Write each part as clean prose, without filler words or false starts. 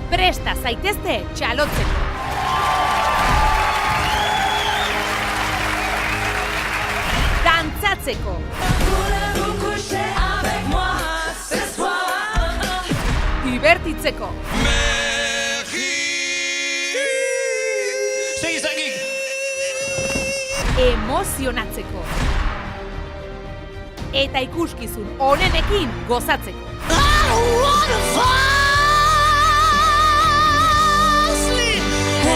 Presta zaitezte txalotzeko. Dantzatzeko. Divertitzeko. Emozionatzeko. Eta ikuskizun onenekin gozatzeko.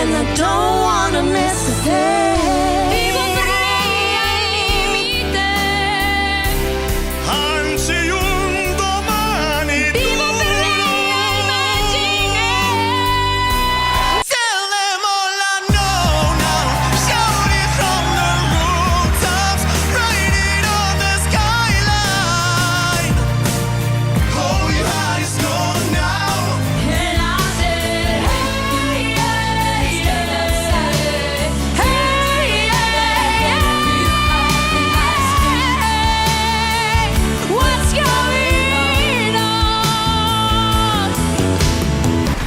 And I don't wanna miss a day.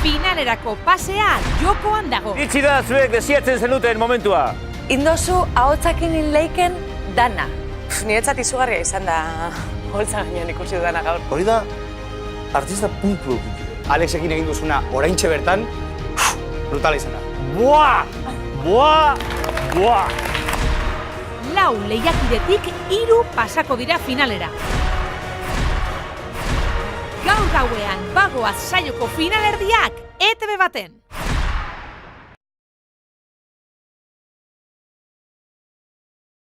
Finalerako pasea jokoan dago. Itxi da zuek desiatzen zenuten momentua. Indozu ahotsakin leiken dana. Niretzat izugarria izan da holtza gainean ikusi dudana gaur. Hori da, artista puntu. Alexekin egin duzuna oraintxe bertan, brutala izan da. Buah! Buah! Buah! 4 lehiakidetik 3 pasako dira finalera. Gaur gauean bagoaz saioko finalerdiak ETV baten.